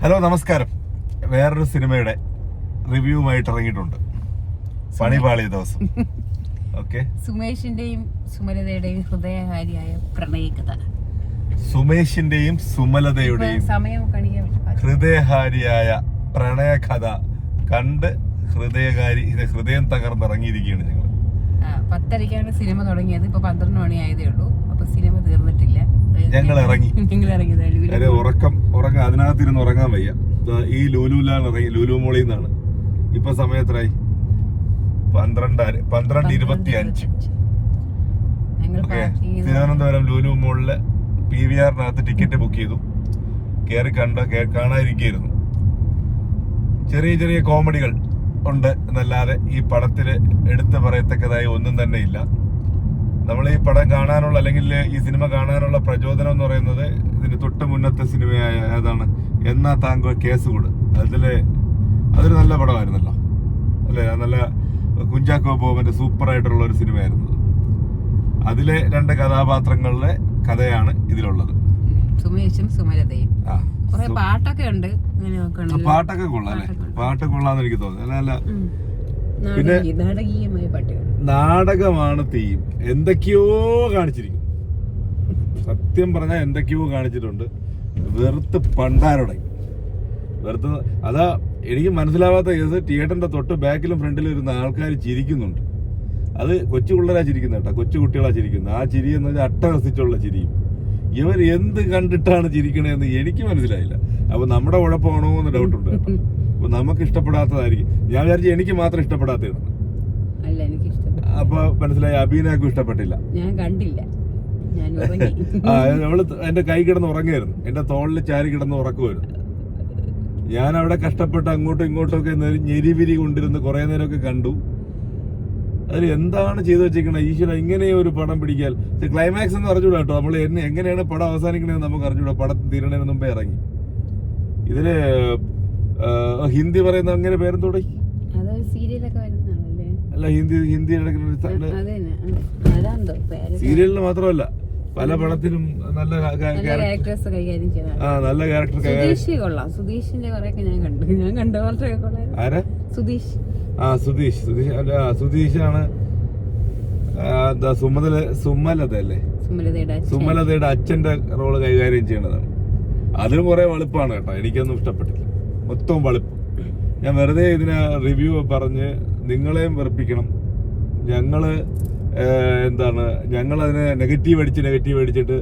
Hello, നമസ്കാരം. വേറൊരു സിനിമയുടെ റിവ്യൂവുമായിട്ട് ഇറങ്ങിയിട്ടുണ്ട്. പണിപാളിയ ദിവസം. ഓക്കെ, സുമേഷിന്റെയും സുമലതയുടെയും ഹൃദയഹാരിയായ പ്രണയകഥ. സുമേഷിന്റെയും സുമലതയുടെയും ഹൃദയഹാരിയായ പ്രണയകഥ കണ്ട് ഹൃദയം തകർന്നിറങ്ങിയിരിക്കുകയാണ് ഞങ്ങൾ. 10:30 സിനിമ തുടങ്ങിയത്. ഇപ്പൊ 12 മണി ആയതേ ഉള്ളൂ. അപ്പൊ സിനിമ തീർന്നിട്ടില്ല. ഞങ്ങൾ ഇറങ്ങി. ഉറക്കം അതിനകത്തിരുന്ന് ഉറങ്ങാൻ വയ്യ. ഈ ലുലുലാണ് ഇറങ്ങി, ലുലു മോളിൽ നിന്നാണ്. ഇപ്പൊ സമയത്രായി 12:25. തിരുവനന്തപുരം ലുലു മോളില് PVR-നകത്ത് ടിക്കറ്റ് ബുക്ക് ചെയ്തു. കയറി കാണാതിരിക്കുകയായിരുന്നു. ചെറിയ ചെറിയ കോമഡികൾ ഉണ്ട് എന്നല്ലാതെ ഈ പടത്തില് എടുത്തു പറയത്തക്കതായി ഒന്നും തന്നെ ഇല്ല. നമ്മൾ ഈ പടം കാണാനുള്ള, അല്ലെങ്കിൽ ഈ സിനിമ കാണാനുള്ള പ്രചോദനം എന്ന് പറയുന്നത് ഇതിന് തൊട്ട് മുന്നത്തെ സിനിമയായ ഏതാണ്, എന്നാ താങ്കൾ കേസുകൂട്. അതൊരു നല്ല പടമായിരുന്നല്ലോ അല്ലേ? നല്ല കുഞ്ചാക്കോ ബോബന്റെ സൂപ്പറായിട്ടുള്ള ഒരു സിനിമയായിരുന്നു. അതിലെ 2 കഥാപാത്രങ്ങളുടെ കഥയാണ് ഇതിലുള്ളത്. സുമേഷും സുമലതയും. പാട്ടൊക്കെ ഉണ്ട്. പാട്ടൊക്കെ കൊള്ളാം അല്ലേ? പാട്ട് കൊള്ളാന്ന് എനിക്ക് തോന്നുന്നു. നല്ല പിന്നെ നാടകീയമായ പാട്ടുകൾ. നാടകമാണ് തീം. എന്തൊക്കെയോ കാണിച്ചിരിക്കും. സത്യം പറഞ്ഞാൽ എന്തൊക്കെയോ കാണിച്ചിട്ടുണ്ട്. വെറുത്ത് പണ്ടാരുടെ അതാ എനിക്ക് മനസ്സിലാവാത്ത കേസ്. തിയേറ്ററിന്റെ തൊട്ട് ബാക്കിലും ഫ്രണ്ടിലും ഇരുന്ന ആൾക്കാർ ചിരിക്കുന്നുണ്ട്. അത് കൊച്ചു പിള്ളേരാ ചിരിക്കുന്നത് കേട്ടോ, കൊച്ചു കുട്ടികളാ ചിരിക്കുന്നത്. ആ ചിരി എന്ന് വെച്ചാൽ അട്ടഹസിച്ചുള്ള ചിരിയും. ഇവർ എന്ത് കണ്ടിട്ടാണ് ചിരിക്കണേന്ന് എനിക്ക് മനസ്സിലായില്ല. അപ്പൊ നമ്മുടെ കുഴപ്പമാണോ എന്ന് ഡൗട്ടുണ്ട് കേട്ടോ. അപ്പൊ നമുക്ക് ഇഷ്ടപ്പെടാത്തതായിരിക്കും. ഞാൻ വിചാരിച്ചു എനിക്ക് മാത്രം ഇഷ്ടപ്പെടാത്തതാണ്. അപ്പൊ മനസ്സിലായി, അഭിനയക്കും ഇഷ്ടപ്പെട്ടില്ല. ഞാൻ കണ്ടില്ല. അവള് എന്റെ കൈ കിടന്ന് ഉറങ്ങായിരുന്നു, എന്റെ തോളിൽ ചാരി കിടന്ന് ഉറക്കുമായിരുന്നു. ഞാൻ അവിടെ കഷ്ടപ്പെട്ട് അങ്ങോട്ടും ഇങ്ങോട്ടും ഒക്കെ ഞെരിവിരി കൊണ്ടിരുന്ന് കുറെ നേരമൊക്കെ കണ്ടു. അതിൽ എന്താണ് ചെയ്തു വെച്ചിരിക്കണത്? ഈശ്വര, ഇങ്ങനെ ഒരു പടം പിടിക്കാൻ ക്ലൈമാക്സ് എന്ന് അറിഞ്ഞൂടാ കേട്ടോ. നമ്മൾ എങ്ങനെയാണ് പടം അവസാനിക്കണേന്ന് നമുക്ക് അറിഞ്ഞൂടാ. പടം തീരണേന് മുമ്പേ ഇറങ്ങി. ഇതില് ഹിന്ദി പറയുന്ന അങ്ങനെ പേരും തുടങ്ങി. അല്ല, ഹിന്ദി സീരിയലിന് മാത്രമല്ല പല പടത്തിലും നല്ല ക്യാരക്ടർ. ആരാ? സുധീഷാണ് സുമലത അല്ലേ? സുമലതയുടെ അച്ഛന്റെ റോള് കൈകാര്യം ചെയ്യണതാണ്. അതിലും കുറെ വളുപ്പാണ് കേട്ടോ. എനിക്കൊന്നും ഇഷ്ടപ്പെട്ടില്ല. മൊത്തം വളുപ്പ്. ഞാൻ വെറുതെ ഇതിന് റിവ്യൂ പറഞ്ഞ് നിങ്ങളെയും വെറുപ്പിക്കണം. ഞങ്ങളതിനെ നെഗറ്റീവ് അടിച്ചിട്ട്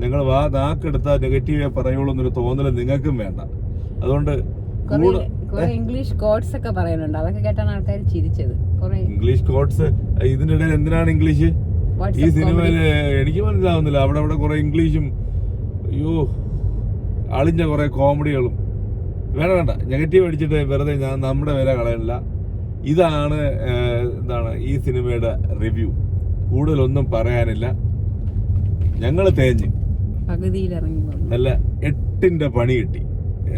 ഞങ്ങൾ നാക്കെടുത്താൽ നെഗറ്റീവേ പറയുള്ളൂ എന്നൊരു തോന്നല് നിങ്ങൾക്കും വേണ്ട. അതുകൊണ്ട് ഇംഗ്ലീഷ് കോഡ്സ് ഒക്കെ പറയുന്നുണ്ട്. അതൊക്കെ കേട്ടാണ് ആൾക്കാർ ചിരിച്ചത്. ഇംഗ്ലീഷ് കോഡ്സ് ഇതിന്റെ ഇടയിൽ എന്തിനാണ് ഇംഗ്ലീഷ്? ഈ സിനിമയില് എനിക്ക് മനസ്സിലാവുന്നില്ല. അവിടെ കുറെ ഇംഗ്ലീഷും അളിഞ്ഞ കുറെ കോമഡികളും. വേണ്ട, നെഗറ്റീവ് അടിച്ചിട്ട് വെറുതെ നമ്മുടെ വില കളയണില്ല. ഇതാണ് ഈ സിനിമയുടെ റിവ്യൂ. കൂടുതലൊന്നും പറയാനില്ല. ഞങ്ങൾ തേഞ്ഞ് നല്ല 8ന്റെ പണി കിട്ടി.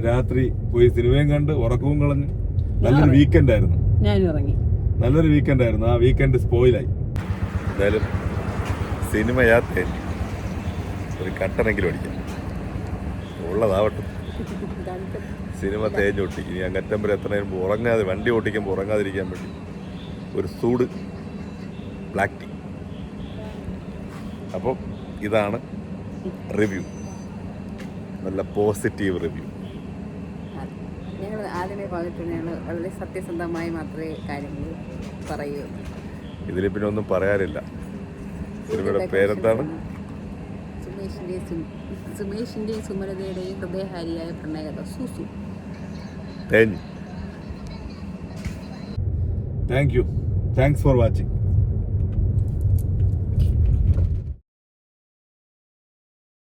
രാത്രി പോയി സിനിമയും കണ്ട് ഉറക്കവും കളഞ്ഞ് നല്ലൊരു വീക്കെൻഡ് ആയിരുന്നു. നല്ലൊരു വീക്കെൻഡ് ആയിരുന്നു. ആ വീക്കെൻഡ് സ്പോയിലായി. എന്തായാലും സിനിമയാ തേഞ്ഞു. ഒരു കട്ടനെങ്കിലും അടിക്കാം, ഉള്ളതാവട്ടെ. സിനിമ തേഞ്ഞൊട്ടി. ഇനി അങ്ങറ്റം വരെ എത്രയും ഉറങ്ങാതെ, വണ്ടി ഓട്ടിക്കുമ്പോൾ ഉറങ്ങാതിരിക്കാൻ വേണ്ടി ഒരു സൂട് ബ്ലാക്ക് ടീ. അപ്പം ഇതാണ് റിവ്യൂ. നല്ല പോസിറ്റീവ് റിവ്യൂ. ഞങ്ങൾ ആദ്യമേ പറഞ്ഞിട്ടുണ്ട്, വളരെ സത്യസന്ധമായി മാത്രമേ കാര്യങ്ങൾ പറയൂ. ഇതിൽ പിന്നെ ഒന്നും പറയാനില്ല. സിനിമയുടെ പേരെന്താണ്? സുമേഷിന്റെയും സുമലതയുടെയും ഹൃദയഹാരിയായ പ്രണയകഥ. സൂസു. Thank you. Thanks for watching.